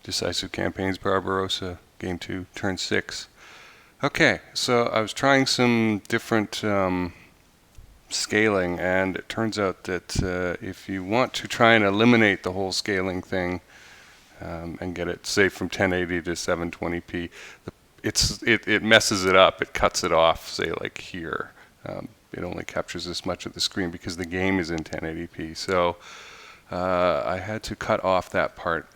Decisive Campaigns, Barbarossa, Game 2, Turn 6. Okay, so I was trying some different scaling, and it turns out that if you want to try and eliminate the whole scaling thing and get it, say, from 1080 to 720p, it messes it up. It cuts it off, say, like here. It only captures this much of the screen because the game is in 1080p. So I had to cut off that part.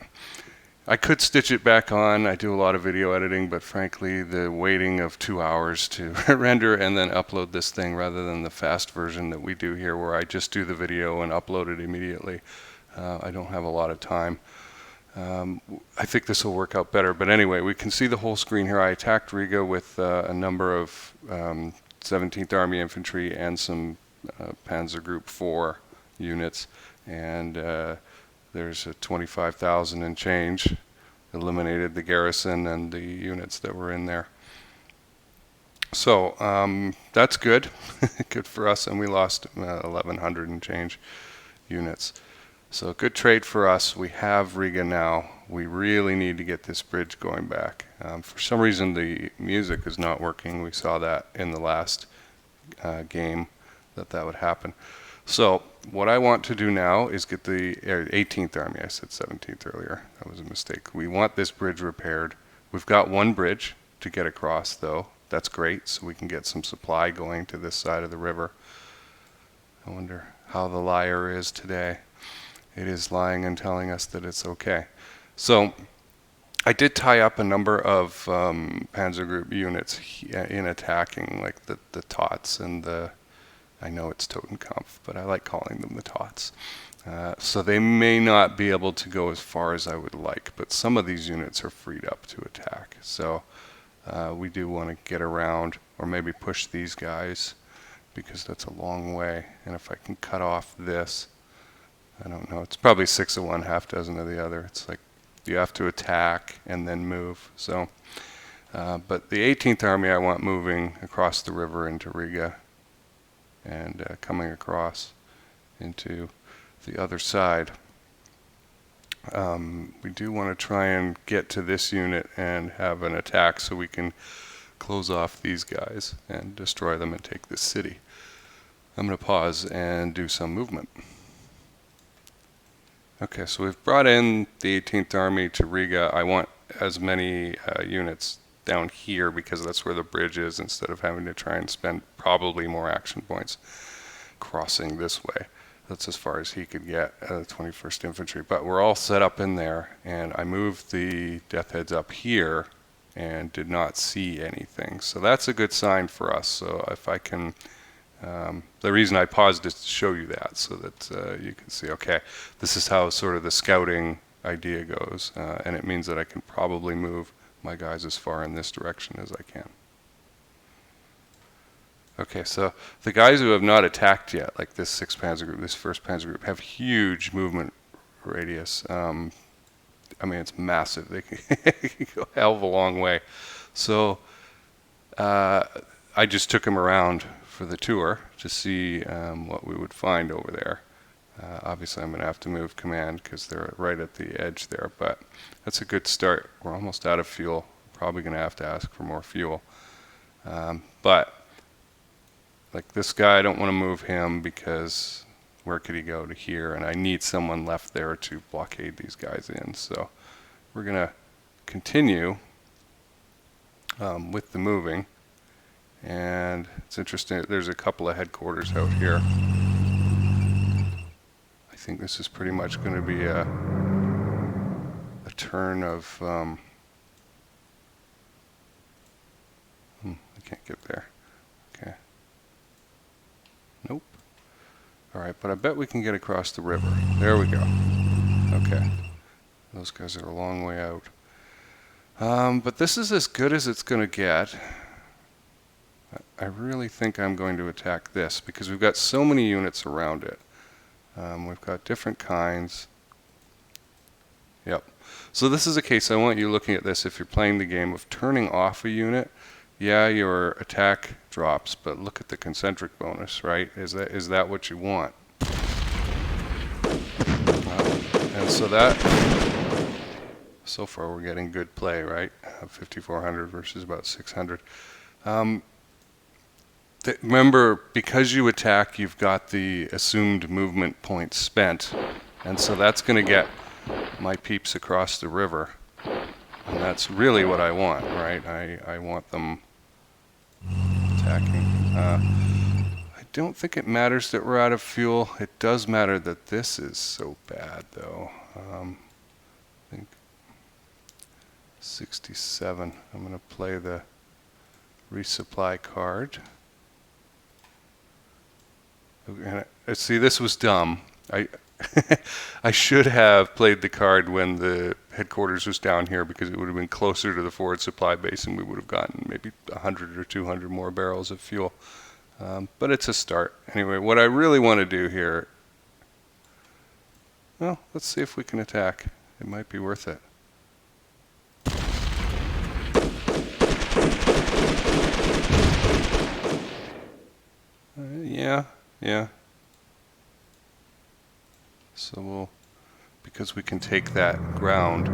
I could stitch it back on. I do a lot of video editing, but frankly, the waiting of 2 hours to render and then upload this thing rather than the fast version that we do here where I just do the video and upload it immediately. I don't have a lot of time. I think this will work out better. But anyway, we can see the whole screen here. I attacked Riga with a number of 17th Army infantry and some Panzer Group 4 units. And there's a 25,000 and change. Eliminated the garrison and the units that were in there. So that's good. Good for us. And we lost 1,100 and change units. So good trade for us. We have Riga now. We really need to get this bridge going back. For some reason the music is not working. We saw that in the last game that would happen. So what I want to do now is get the 18th Army. I said 17th earlier. That was a mistake. We want this bridge repaired. We've got one bridge to get across, though. That's great, so we can get some supply going to this side of the river. I wonder how the liar is today. It is lying and telling us that it's okay. So I did tie up a number of Panzer Group units in attacking, like the Tots and the... I know it's Totenkampf, but I like calling them the Tots. So they may not be able to go as far as I would like, but some of these units are freed up to attack. So we do want to get around, or maybe push these guys, because that's a long way. And if I can cut off this, I don't know, it's probably 6 of one, half dozen of the other. It's like you have to attack and then move. So, but the 18th Army I want moving across the river into Riga, and coming across into the other side. We do want to try and get to this unit and have an attack so we can close off these guys and destroy them and take this city. I'm going to pause and do some movement. Okay, so we've brought in the 18th Army to Riga. I want as many units down here because that's where the bridge is, instead of having to try and spend probably more action points crossing this way. That's as far as he could get, the 21st Infantry. But we're all set up in there, and I moved the Death Heads up here and did not see anything. So that's a good sign for us. So if I can, the reason I paused is to show you that, so that you can see, okay, this is how sort of the scouting idea goes, and it means that I can probably move my guys as far in this direction as I can. Okay, so the guys who have not attacked yet, like this 6th Panzer Group, this 1st Panzer Group, have huge movement radius. I mean, it's massive. They can go a hell of a long way. So I just took them around for the tour to see what we would find over there. Obviously, I'm going to have to move command because they're right at the edge there, but that's a good start. We're almost out of fuel. Probably going to have to ask for more fuel. But like this guy, I don't want to move him because where could he go? To here, and I need someone left there to blockade these guys in. So we're going to continue with the moving. And it's interesting, there's a couple of headquarters out here. I think this is pretty much going to be a turn of... I can't get there. Okay. Nope. Alright, but I bet we can get across the river. There we go. Okay. Those guys are a long way out. But this is as good as it's going to get. I really think I'm going to attack this because we've got so many units around it. We've got different kinds. Yep. So this is a case, I want you looking at this if you're playing the game, of turning off a unit. Yeah, your attack drops, but look at the concentric bonus, right? Is that what you want? And so that So far we're getting good play, right? 5,400 versus about 600. Remember, because you attack, you've got the assumed movement points spent, and so that's going to get my peeps across the river, and that's really what I want, right? I want them attacking. I don't think it matters that we're out of fuel. It does matter that this is so bad, though. I think 67. I'm going to play the resupply card. See, this was dumb. I should have played the card when the headquarters was down here, because it would have been closer to the forward supply base and we would have gotten maybe 100 or 200 more barrels of fuel. But it's a start. Anyway, what I really want to do here, well, let's see if we can attack. It might be worth it. Yeah. So we'll, because we can take that ground.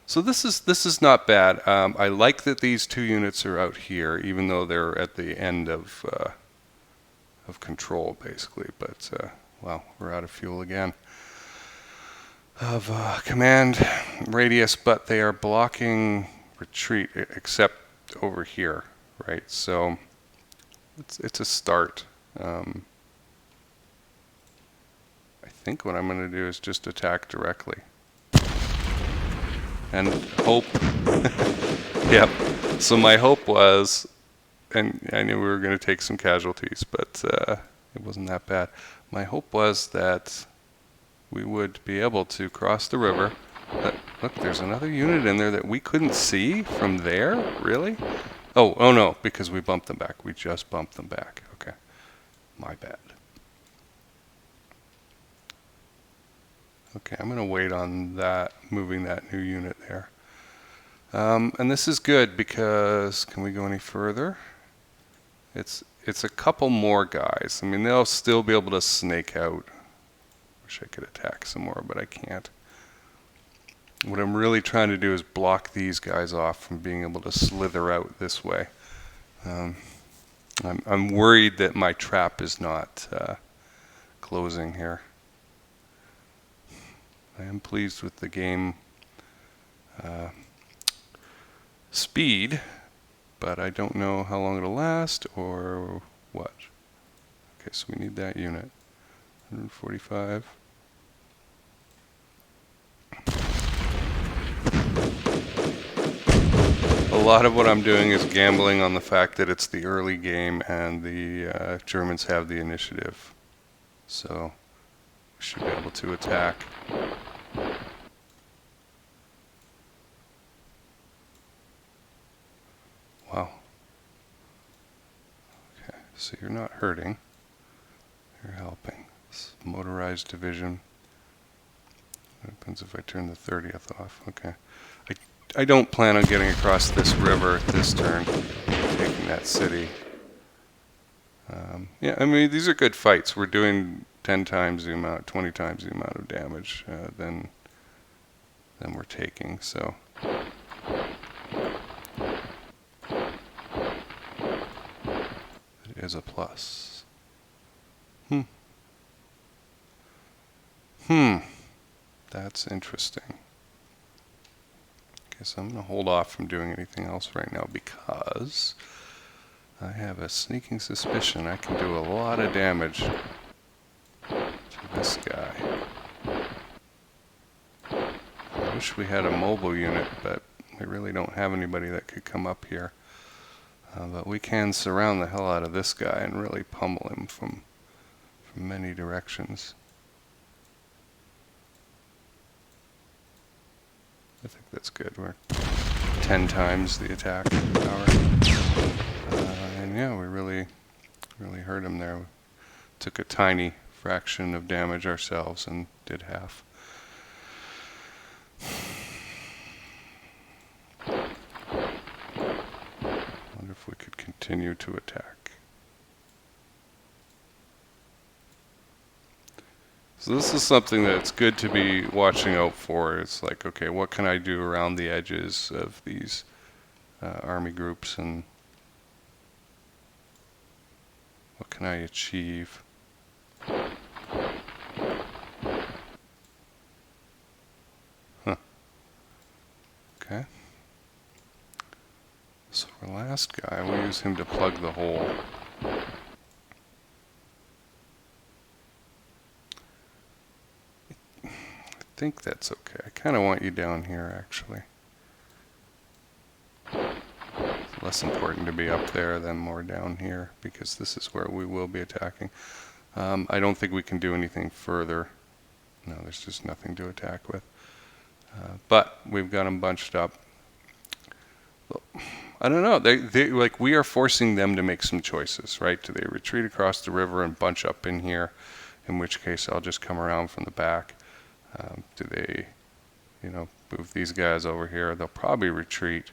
So this is not bad. I like that these two units are out here, even though they're at the end of control, basically. But well, we're out of fuel again. Of command radius, but they are blocking retreat except over here, right? So it's a start. I think what I'm going to do is just attack directly and hope. Yep. So my hope was, and I knew we were going to take some casualties, but it wasn't that bad. My hope was that we would be able to cross the river. Look, there's another unit in there that we couldn't see from there? Really? Oh no, because we bumped them back. We just bumped them back. Okay. My bad. Okay, I'm going to wait on that, moving that new unit there. And this is good because, can we go any further? It's a couple more guys. I mean, they'll still be able to snake out. Wish I could attack some more, but I can't. What I'm really trying to do is block these guys off from being able to slither out this way. I'm worried that my trap is not closing here. I am pleased with the game speed, but I don't know how long it'll last or what. Okay, so we need that unit. 145. A lot of what I'm doing is gambling on the fact that it's the early game and the Germans have the initiative. So we should be able to attack. Wow. Okay, so you're not hurting. You're helping. It's motorized division. What happens if I turn the 30th off? Okay. I don't plan on getting across this river this turn, taking that city. Yeah, I mean, these are good fights. We're doing 10 times the amount, 20 times the amount of damage than we're taking, so. It is a plus. That's interesting. Okay, so I'm going to hold off from doing anything else right now because I have a sneaking suspicion I can do a lot of damage to this guy. I wish we had a mobile unit, but we really don't have anybody that could come up here. But we can surround the hell out of this guy and really pummel him from many directions. I think that's good. We're 10 times the attack power. And yeah, we really hurt him there. We took a tiny fraction of damage ourselves and did half. Wonder if we could continue to attack. So this is something that's good to be watching out for. It's like, okay, what can I do around the edges of these army groups, and what can I achieve? Huh. Okay. So our last guy, we'll use him to plug the hole. I think that's okay. I kind of want you down here, actually. It's less important to be up there than more down here, because this is where we will be attacking. I don't think we can do anything further. No, there's just nothing to attack with. But we've got them bunched up. Well, I don't know. They like, we are forcing them to make some choices, right? Do they retreat across the river and bunch up in here? In which case, I'll just come around from the back. Do they, move these guys over here? They'll probably retreat.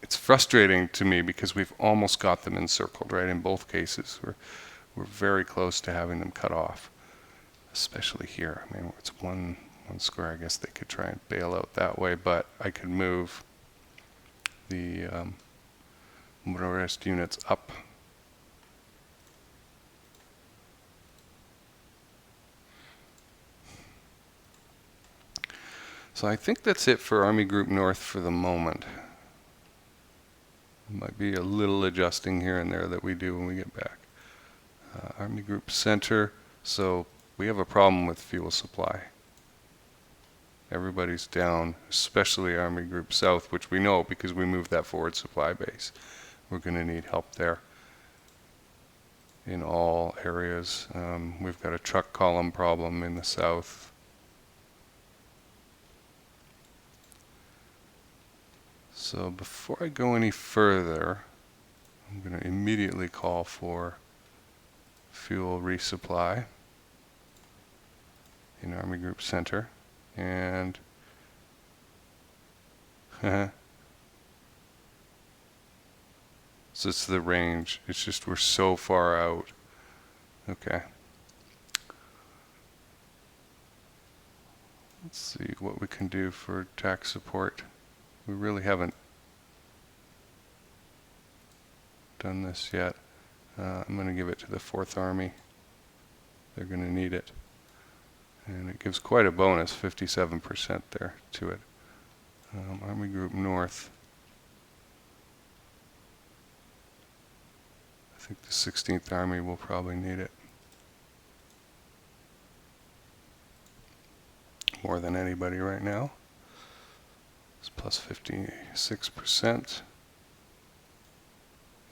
It's frustrating to me because we've almost got them encircled, right? In both cases, we're very close to having them cut off, especially here. I mean, it's one square. I guess they could try and bail out that way, but I could move the motorized units up. So I think that's it for Army Group North for the moment. Might be a little adjusting here and there that we do when we get back. Army Group Center, so we have a problem with fuel supply. Everybody's down, especially Army Group South, which we know because we moved that forward supply base. We're going to need help there in all areas. We've got a truck column problem in the south. So before I go any further, I'm going to immediately call for fuel resupply in Army Group Center. And so it's the range. It's just we're so far out. Okay. Let's see what we can do for attack support. We really haven't done this yet. I'm going to give it to the 4th Army. They're going to need it. And it gives quite a bonus, 57% there to it. Army Group North. I think the 16th Army will probably need it. More than anybody right now. It's plus 56%.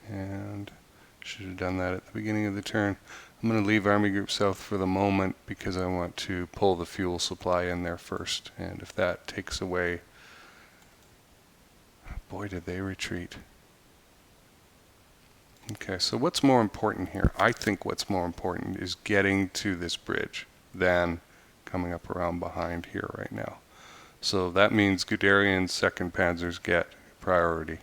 And should have done that at the beginning of the turn. I'm going to leave Army Group South for the moment because I want to pull the fuel supply in there first. And if that takes away, boy, did they retreat. Okay, so what's more important here? I think what's more important is getting to this bridge than coming up around behind here right now. So that means Guderian's 2nd Panzers get priority.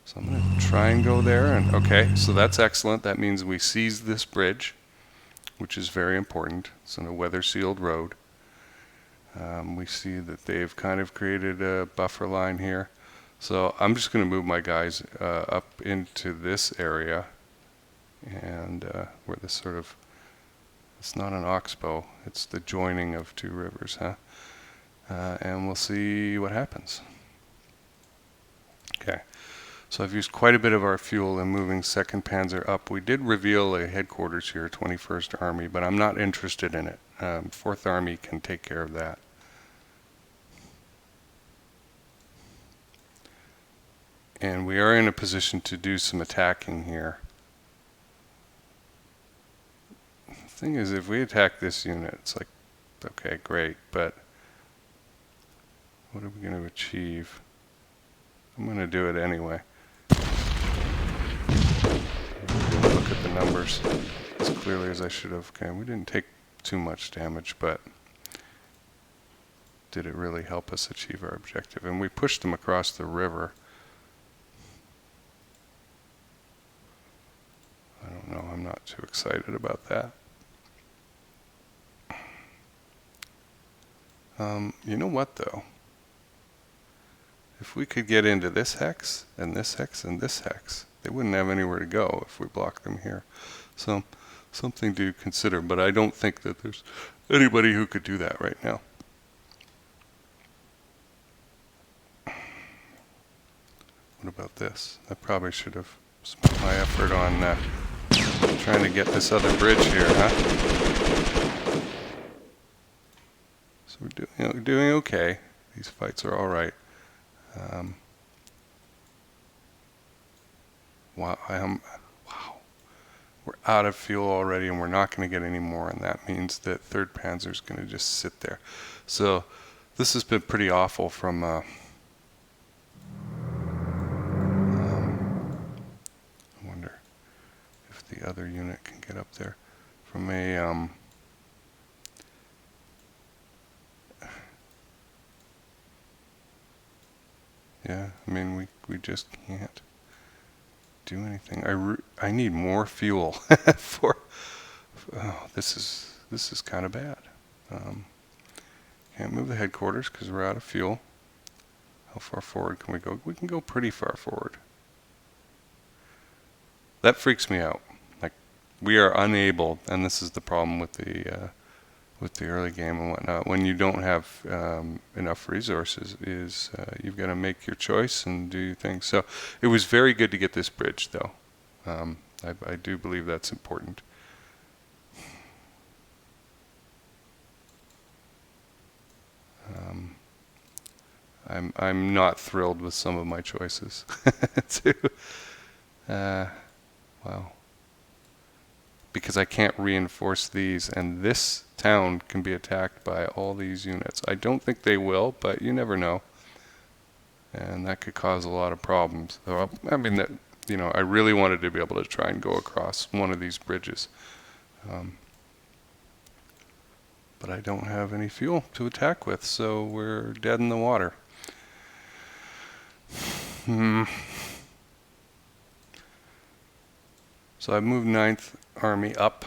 So I'm going to try and go there. And okay, so that's excellent. That means we seize this bridge, which is very important. It's on a weather-sealed road. We see that they've kind of created a buffer line here. So I'm just going to move my guys up into this area, and where this sort of, it's not an oxbow, it's the joining of 2 rivers, huh? And we'll see what happens. Okay. So I've used quite a bit of our fuel in moving 2nd Panzer up. We did reveal a headquarters here, 21st Army, but I'm not interested in it. 4th Army can take care of that. And we are in a position to do some attacking here. The thing is, if we attack this unit, it's like, okay, great, but what are we going to achieve? I'm going to do it anyway. Look at the numbers as clearly as I should have. Okay, we didn't take too much damage, but did it really help us achieve our objective? And we pushed them across the river. I don't know, I'm not too excited about that. You know what though? If we could get into this hex, and this hex, and this hex, they wouldn't have anywhere to go if we block them here. So, something to consider, but I don't think that there's anybody who could do that right now. What about this? I probably should have spent my effort on trying to get this other bridge here, huh? So we're doing okay. These fights are all right. Wow, we're out of fuel already, and we're not going to get any more, and that means that 3rd Panzer is going to just sit there. So this has been pretty awful from I wonder if the other unit can get up there. From a yeah, I mean, we just can't do anything. I need more fuel for oh, this is kind of bad. Can't move the headquarters because we're out of fuel. How far forward can we go? We can go pretty far forward. That freaks me out. Like, we are unable, and this is the problem with the early game and whatnot. When you don't have enough resources, you've got to make your choice and do things. So it was very good to get this bridge, though. I do believe that's important. I'm not thrilled with some of my choices. Too. Wow. Because I can't reinforce these, and this town can be attacked by all these units. I don't think they will, but you never know. And that could cause a lot of problems. So, I mean, that, I really wanted to be able to try and go across one of these bridges. But I don't have any fuel to attack with, so we're dead in the water. So I've moved 9th Army up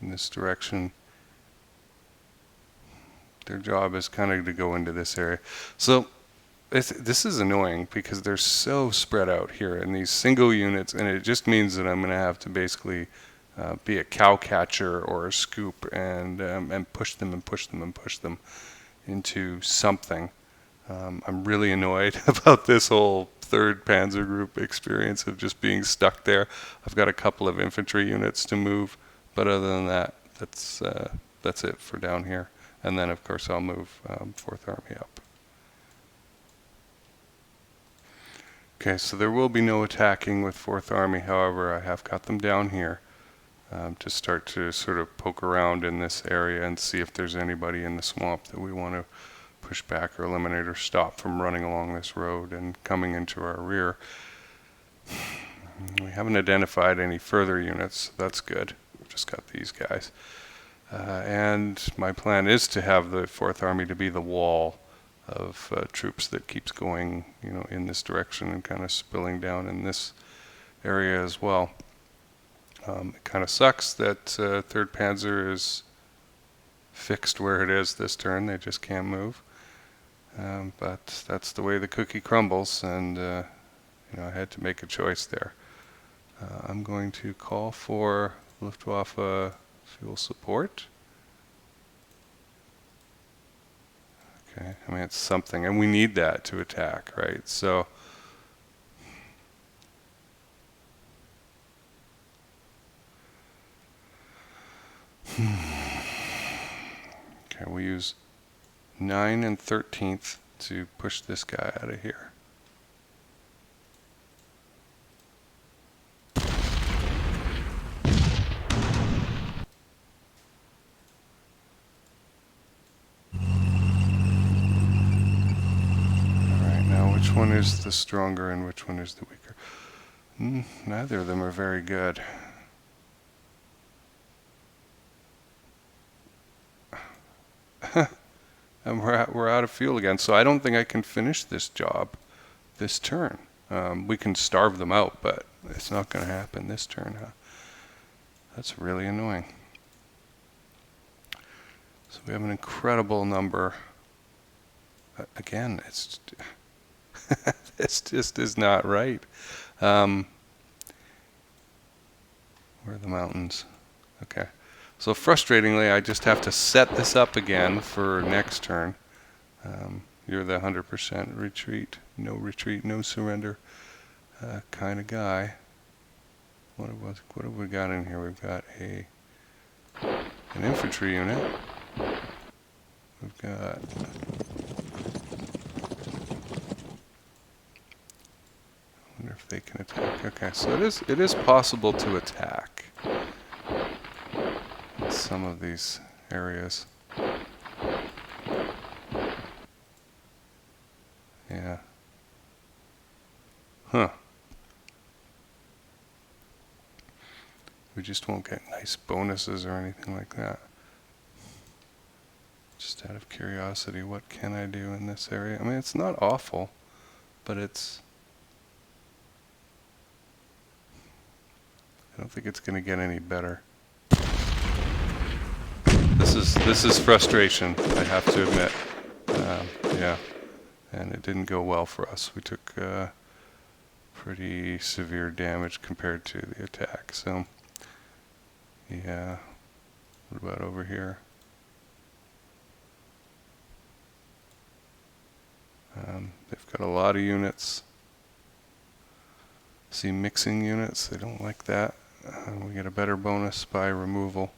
in this direction. Their job is kind of to go into this area. So this is annoying because they're so spread out here in these single units, and it just means that I'm going to have to basically be a cow catcher or a scoop and push them and push them and push them into something. I'm really annoyed about this whole 3rd Panzer Group experience of just being stuck there. I've got a couple of infantry units to move, but other than that, that's it for down here. And then, of course, I'll move 4th Army up. Okay, so there will be no attacking with 4th Army. However, I have got them down here to start to sort of poke around in this area and see if there's anybody in the swamp that we want to push back or eliminate or stop from running along this road and coming into our rear. We haven't identified any further units, so that's good. We've just got these guys. And my plan is to have the 4th Army to be the wall of troops that keeps going, in this direction and kind of spilling down in this area as well. It kind of sucks that 3rd Panzer is fixed where it is this turn. They just can't move. But that's the way the cookie crumbles, and I had to make a choice there. I'm going to call for Luftwaffe fuel support. Okay, I mean, it's something, and we need that to attack, right? So okay, we use 9 and 13th to push this guy out of here. Alright, now which one is the stronger and which one is the weaker? Neither of them are very good. And we're out of fuel again, so I don't think I can finish this job this turn. We can starve them out, but it's not going to happen this turn, huh? That's really annoying. So we have an incredible number. Again, it's this just is not right. Where are the mountains? Okay. So frustratingly, I just have to set this up again for next turn. You're the 100% retreat, no surrender kind of guy. What have we got in here? We've got an infantry unit. We've got I wonder if they can attack. Okay, so it is possible to attack in some of these areas. Yeah. Huh. We just won't get nice bonuses or anything like that. Just out of curiosity, what can I do in this area? I mean, it's not awful, but it's... I don't think it's going to get any better. This is frustration, I have to admit. Yeah, and it didn't go well for us. We took pretty severe damage compared to the attack. So, yeah. What about over here? They've got a lot of units. See, mixing units, they don't like that. We get a better bonus by removal.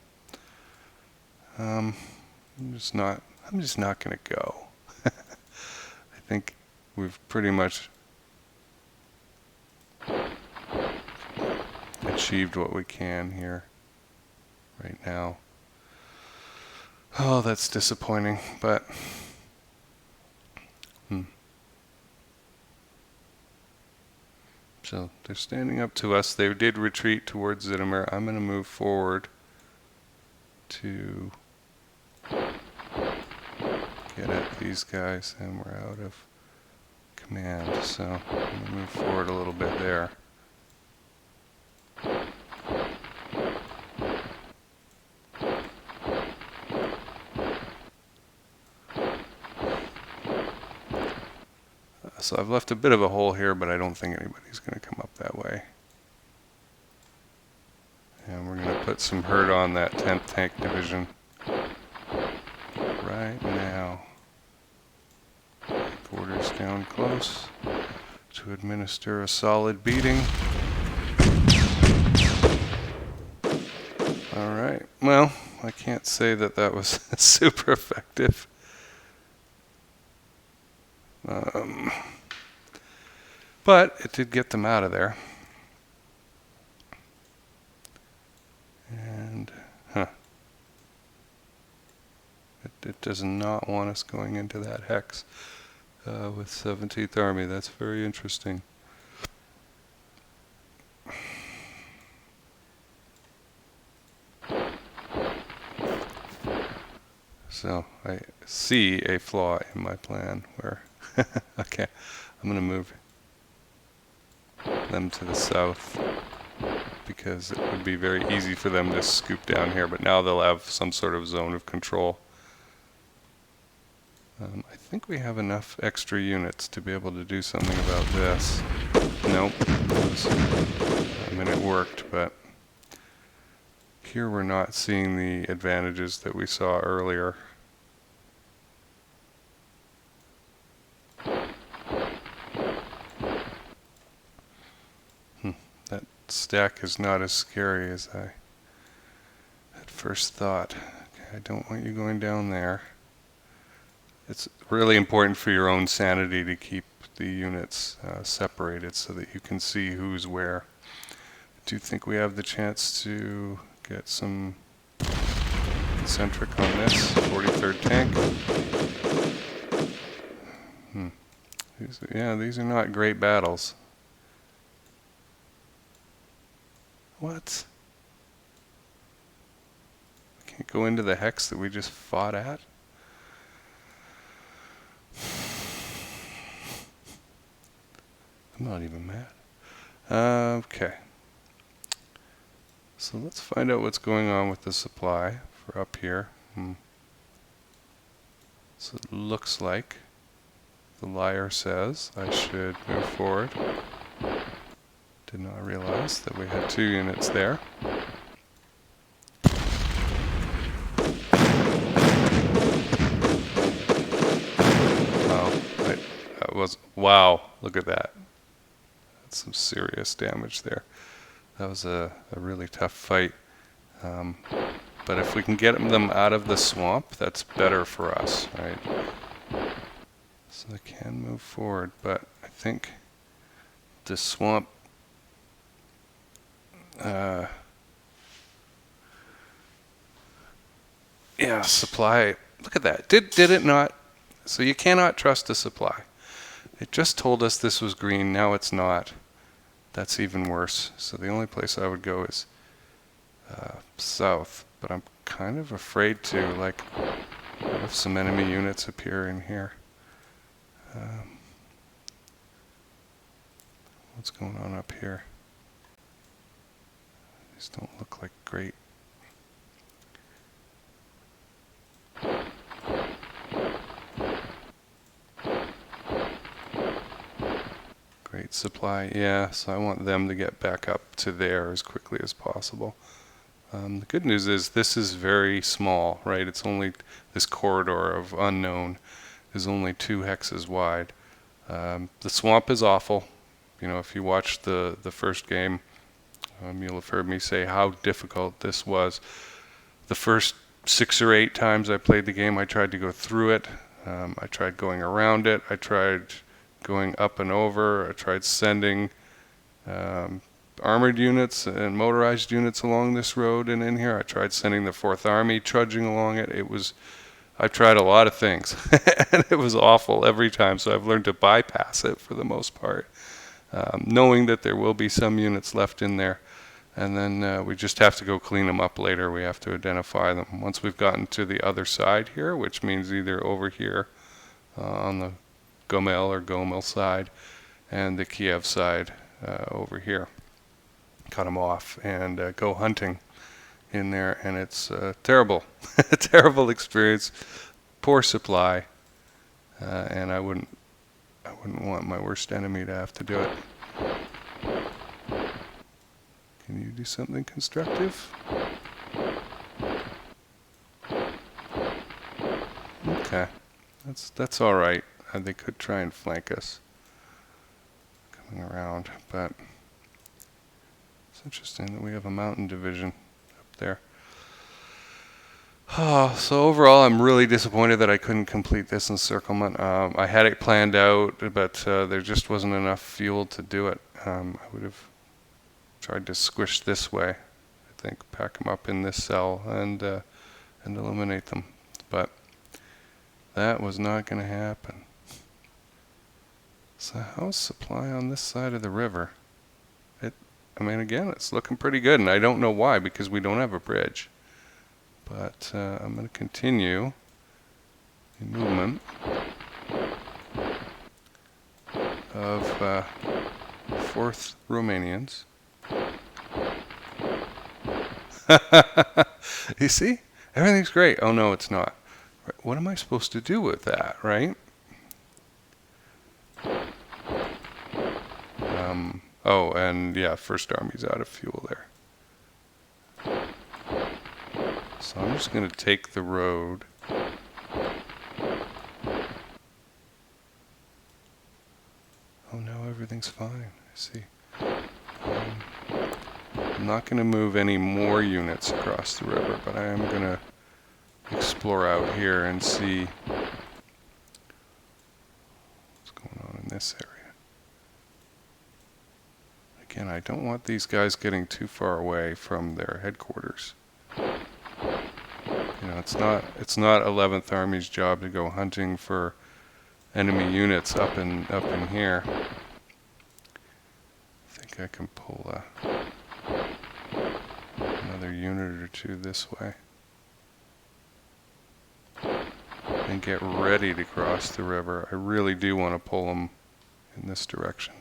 I'm just not going to go. I think we've pretty much achieved what we can here right now. Oh, that's disappointing, but so they're standing up to us. They did retreat towards Zhitomyr. I'm going to move forward to get at these guys, and we're out of command. So I'm going to move forward a little bit there. So I've left a bit of a hole here, but I don't think anybody's going to come up that way. And we're going to put some hurt on that 10th Tank Division right now. Quarters down close to administer a solid beating. Alright, well, I can't say that that was super effective. But it did get them out of there. And, it does not want us going into that hex with 17th Army. That's very interesting. So I see a flaw in my plan where, okay, I'm going to move them to the south because it would be very easy for them to scoop down here, but now they'll have some sort of zone of control. I think we have enough extra units to be able to do something about this. Nope. I mean, it worked, but here we're not seeing the advantages that we saw earlier. That stack is not as scary as I at first thought. Okay, I don't want you going down there. It's really important for your own sanity to keep the units separated so that you can see who's where. I do think we have the chance to get some concentric on this 43rd tank. These are not great battles. What? We can't go into the hex that we just fought at? I'm not even mad. Okay. So let's find out what's going on with the supply for up here. So it looks like the liar says I should move forward. Did not realize that we had 2 units there. Wow, look at that. That's some serious damage there. That was a really tough fight. But if we can get them out of the swamp, that's better for us, right? So they can move forward, but I think the swamp yeah, supply. Look at that. Did it not? So you cannot trust the supply. It just told us this was green. Now it's not. That's even worse. So the only place I would go is south. But I'm kind of afraid to, like, if some enemy units appear in here. What's going on up here? These don't look like great. Great supply, yeah, so I want them to get back up to there as quickly as possible. The good news is this is very small, right? It's only, this corridor of unknown is only 2 hexes wide. The swamp is awful. You know, if you watched the first game, you'll have heard me say how difficult this was. The first 6 or 8 times I played the game, I tried to go through it. I tried going around it. I tried going up and over. I tried sending armored units and motorized units along this road and in here. I tried sending the 4th Army trudging along it. I tried a lot of things and it was awful every time, so I've learned to bypass it for the most part, knowing that there will be some units left in there, and then we just have to go clean them up later. We have to identify them. Once we've gotten to the other side here, which means either over here on the Gomel or Gomel side and the Kiev side over here, cut them off and go hunting in there, and it's terrible. A terrible experience, poor supply, and I wouldn't want my worst enemy to have to do it. Can you do something constructive? Okay, that's all right. They could try and flank us coming around, but it's interesting that we have a mountain division up there. So overall, I'm really disappointed that I couldn't complete this encirclement. I had it planned out, but there just wasn't enough fuel to do it. I would have tried to squish this way, I think, pack them up in this cell and eliminate them. But that was not going to happen. So how's supply on this side of the river? I mean, again, it's looking pretty good, and I don't know why, because we don't have a bridge. But I'm going to continue the movement of 4th Romanians. You see? Everything's great. Oh, no, it's not. What am I supposed to do with that, right? Oh, and yeah, 1st Army's out of fuel there. So I'm just going to take the road. Oh no, everything's fine. I see. I'm not going to move any more units across the river, but I am going to explore out here and see what's going on in this area. Again, I don't want these guys getting too far away from their headquarters. You know, it's not 11th Army's job to go hunting for enemy units up in here. I think I can pull another unit or 2 this way and get ready to cross the river. I really do want to pull them in this direction.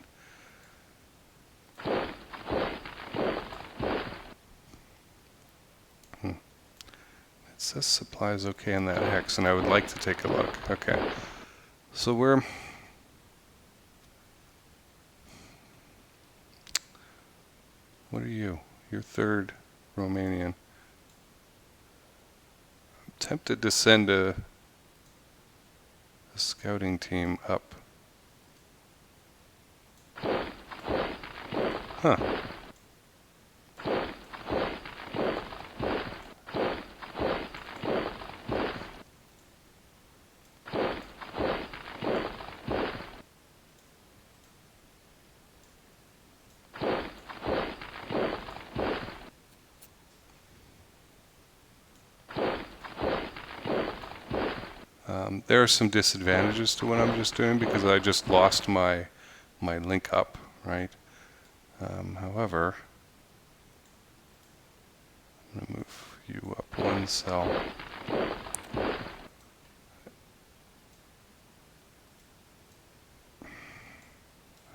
says supply is okay in that hex, and I would like to take a look. Okay. So we're... What are you? You're third Romanian. I'm tempted to send a scouting team up. Huh. There are some disadvantages to what I'm just doing because I just lost my link up, right? However, I'm going to move you up one cell.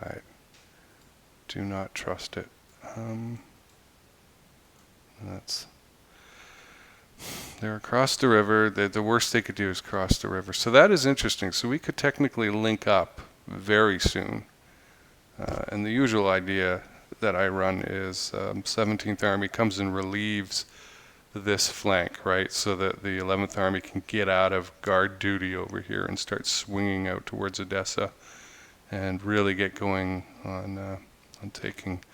I do not trust it. They're across the river. The worst they could do is cross the river. So that is interesting. So we could technically link up very soon. And the usual idea that I run is 17th Army comes and relieves this flank, right? So that the 11th Army can get out of guard duty over here and start swinging out towards Odessa and really get going on taking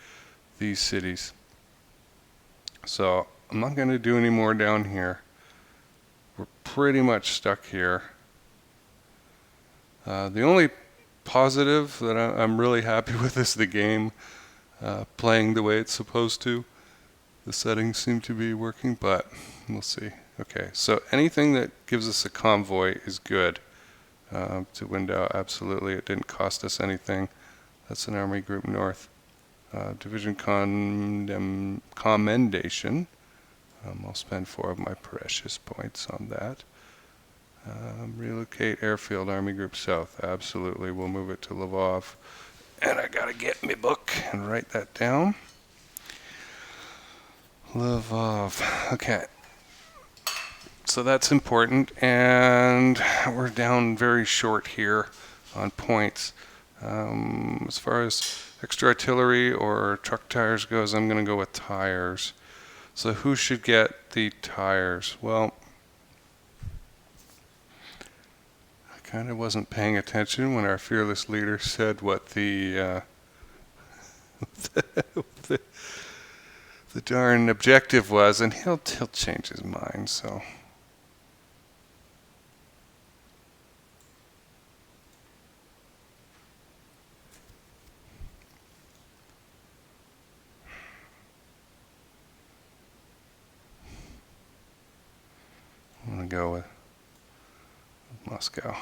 these cities. So I'm not going to do any more down here. We're pretty much stuck here. The only positive that I'm really happy with is the game playing the way it's supposed to. The settings seem to be working, but we'll see. Okay, so anything that gives us a convoy is good to wind out. Absolutely, it didn't cost us anything. That's an Army Group North. Division commendation. I'll spend 4 of my precious points on that. Relocate airfield, Army Group South. Absolutely, we'll move it to Lvov. And I gotta get my book and write that down. Lvov. Okay. So that's important, and we're down very short here on points. As far as extra artillery or truck tires goes, I'm going to go with tires. So who should get the tires? Well, I kind of wasn't paying attention when our fearless leader said what the the darn objective was, and he'll change his mind. So. I'm going to go with Moscow.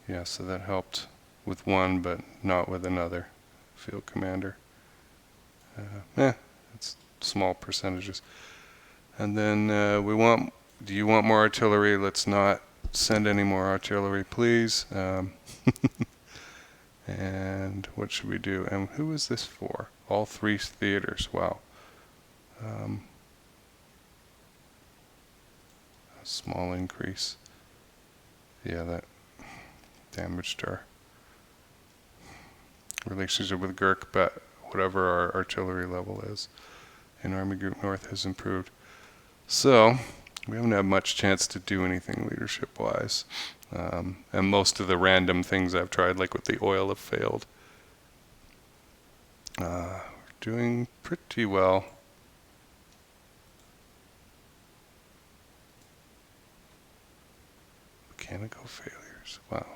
Yeah, so that helped with one, but not with another field commander. It's small percentages. And then do you want more artillery? Let's not send any more artillery, please. And what should we do? And who is this for? All 3 theaters. Wow. Small increase. Yeah, that damaged our relationship with Gurk, but whatever our artillery level is in Army Group North has improved. So we haven't had much chance to do anything leadership-wise. And most of the random things I've tried, like with the oil, have failed. We're doing pretty well. Mechanical failures. Wow.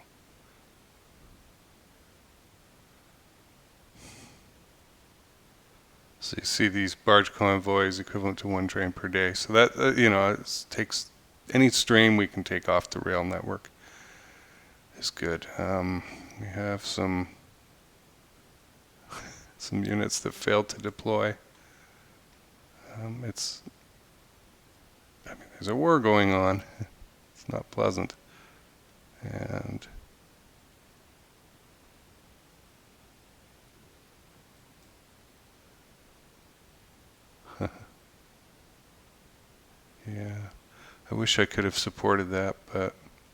So you see these barge convoys equivalent to 1 train per day. So that, it takes any strain we can take off the rail network is good. We have some units that failed to deploy. There's a war going on. It's not pleasant. And Yeah, I wish I could have supported that, but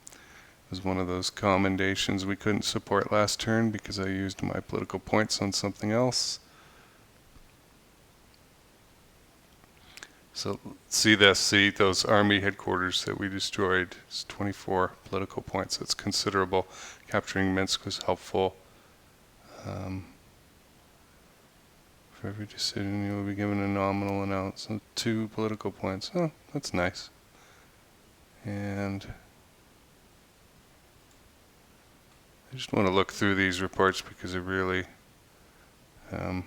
it was one of those commendations we couldn't support last turn because I used my political points on something else. So see this, see those army headquarters that we destroyed. It's 24 political points. That's considerable. Capturing Minsk was helpful. For every decision you will be given a nominal amount. So 2 political points. Oh, that's nice. And I just want to look through these reports because it really... are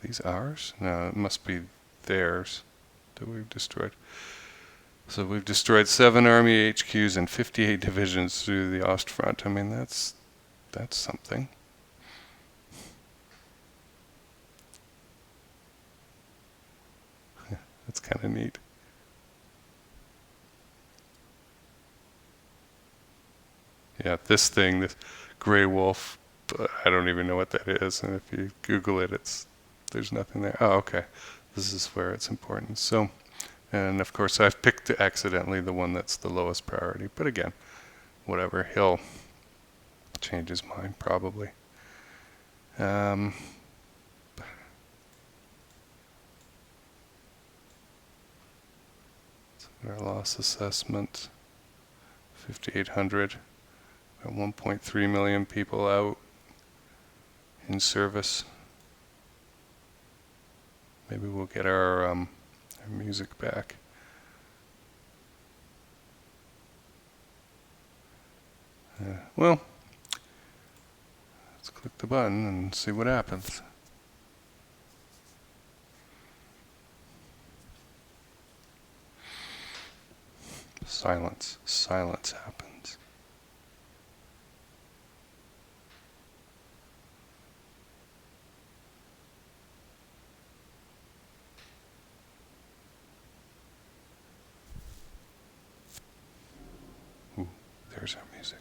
these ours? No, it must be theirs that we've destroyed. So we've destroyed 7 army HQs and 58 divisions through the Ostfront. I mean, that's something. That's kind of neat. Yeah, this thing, this gray wolf, I don't even know what that is. And if you Google it, there's nothing there. Oh, okay. This is where it's important. So, and of course I've picked accidentally the one that's the lowest priority. But again, whatever, he'll change his mind probably. Our loss assessment, 5,800. Got 1.3 million people out in service. Maybe we'll get our music back. Well, let's click the button and see what happens. Silence. Silence happens. Ooh, there's our music.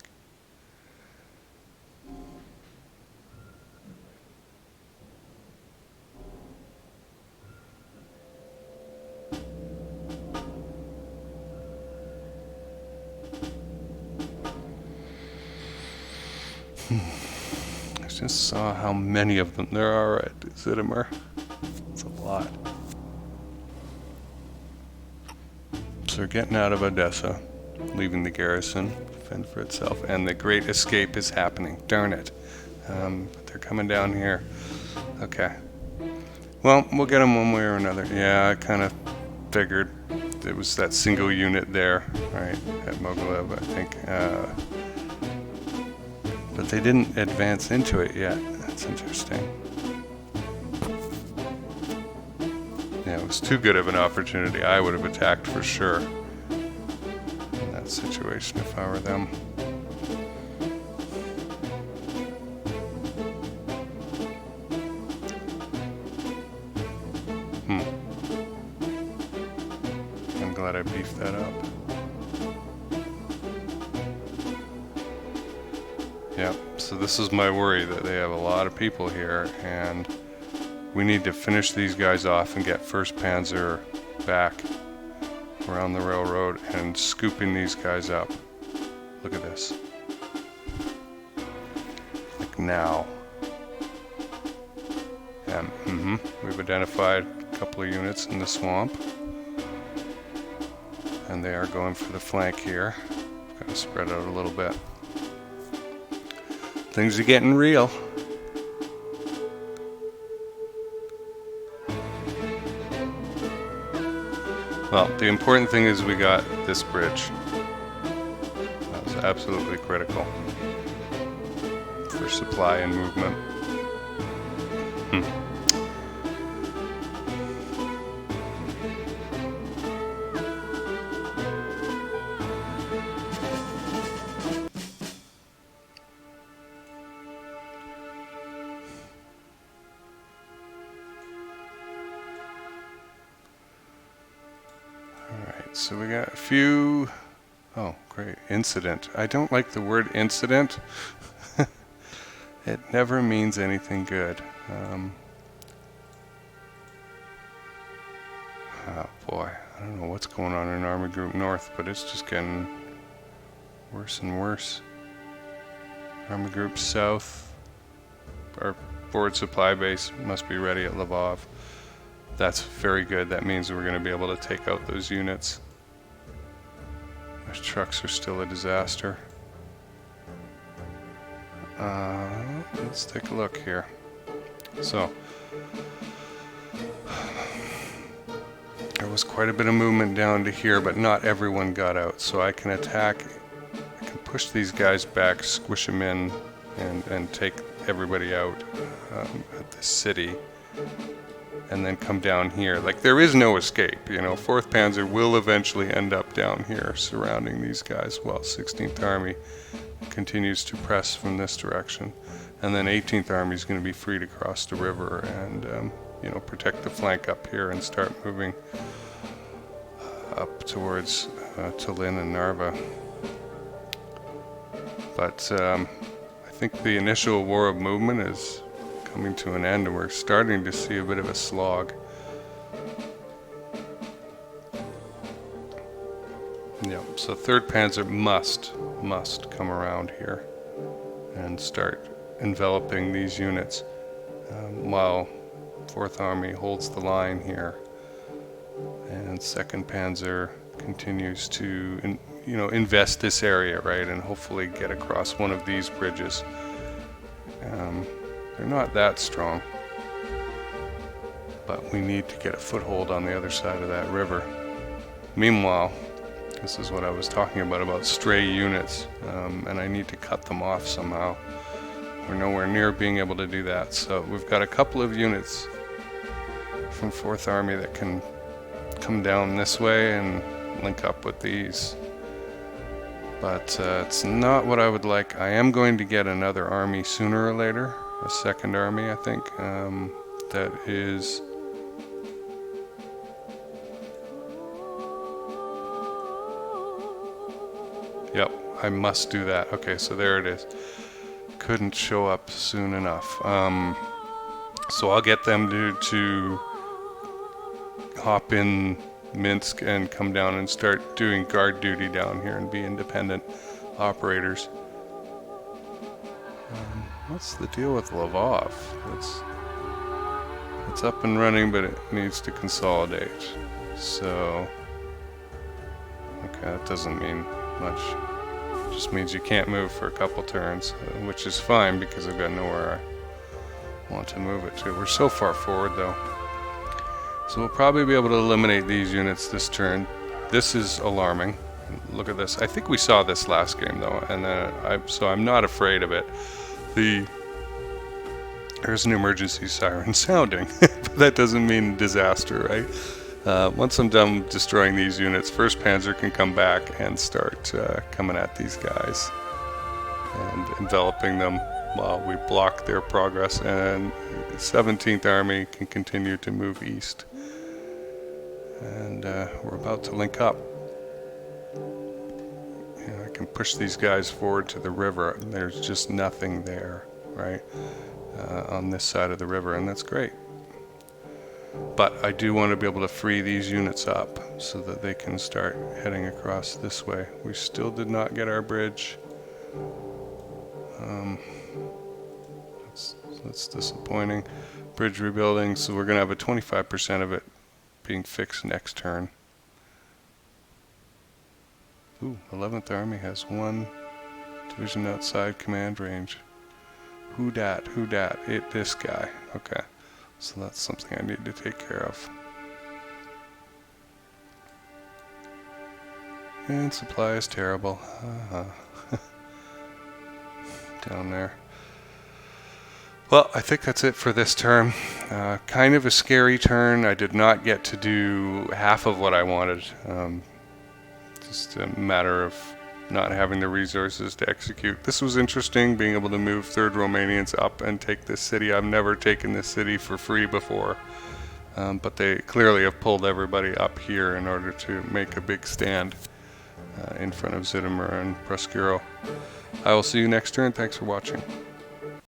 I just saw how many of them there are at Zhitomyr. It's a lot. So they're getting out of Odessa, leaving the garrison, fend for itself, and the great escape is happening. Darn it. But they're coming down here. Okay. Well, we'll get them one way or another. Yeah, I kind of figured it was that single unit there, right, at Mogilev, I think. But they didn't advance into it yet. That's interesting. Yeah, it was too good of an opportunity. I would have attacked for sure in that situation if I were them. I'm glad I beefed that up. Yep, so this is my worry, that they have a lot of people here, and we need to finish these guys off and get 1st Panzer back around the railroad and scooping these guys up. Look at this. Like now. And we've identified a couple of units in the swamp, and they are going for the flank here. Got to spread out a little bit. Things are getting real. Well, the important thing is we got this bridge. That was absolutely critical for supply and movement. So we got a few, oh great, incident. I don't like the word incident. It never means anything good. Oh boy, I don't know what's going on in Army Group North, but it's just getting worse and worse. Army Group South, our forward supply base must be ready at Lvov. That's very good. That means we're going to be able to take out those units. Our trucks are still a disaster. Let's take a look here. So, there was quite a bit of movement down to here, but not everyone got out. So I can attack, I can push these guys back, squish them in, and take everybody out at the city, and then come down here. Like, there is no escape, you know. 4th Panzer will eventually end up down here surrounding these guys while 16th Army continues to press from this direction. And then 18th Army is going to be free to cross the river and you know, protect the flank up here and start moving up towards Tallinn and Narva. But I think the initial war of movement is coming to an end, and we're starting to see a bit of a slog. Yeah, so 3rd Panzer must come around here and start enveloping these units while 4th Army holds the line here, and 2nd Panzer continues to invest this area, right, and hopefully get across one of these bridges. They're not that strong, but we need to get a foothold on the other side of that river. Meanwhile, this is what I was talking about stray units, and I need to cut them off somehow. We're nowhere near being able to do that, so we've got a couple of units from 4th Army that can come down this way and link up with these. But it's not what I would like. I am going to get another army sooner or later, a 2nd Army, I think, that is... Yep, I must do that. Okay, so there it is. Couldn't show up soon enough. So I'll get them to hop in Minsk and come down and start doing guard duty down here and be independent operators. What's the deal with Lvov? It's up and running, but it needs to consolidate. So, okay, that doesn't mean much. It just means you can't move for a couple turns, which is fine because I've got nowhere I want to move it to. We're so far forward though. So we'll probably be able to eliminate these units this turn. This is alarming. Look at this. I think we saw this last game though, and so I'm not afraid of it. There's an emergency siren sounding, but that doesn't mean disaster, right? Once I'm done destroying these units, 1st Panzer can come back and start coming at these guys and enveloping them while we block their progress, and 17th Army can continue to move east. And we're about to link up. I can push these guys forward to the river, and there's just nothing there, right, on this side of the river, and that's great. But I do want to be able to free these units up so that they can start heading across this way. We still did not get our bridge. That's disappointing. Bridge rebuilding, so we're going to have a 25% of it being fixed next turn. Ooh, 11th Army has 1 division outside command range. Who dat? This guy. Okay. So that's something I need to take care of. And supply is terrible. Down there. Well, I think that's it for this turn. Kind of a scary turn. I did not get to do half of what I wanted. Just a matter of not having the resources to execute. This was interesting, being able to move 3rd Romanians up and take this city. I've never taken this city for free before, but they clearly have pulled everybody up here in order to make a big stand in front of Zhitomyr and Proskuro. I will see you next turn. Thanks for watching.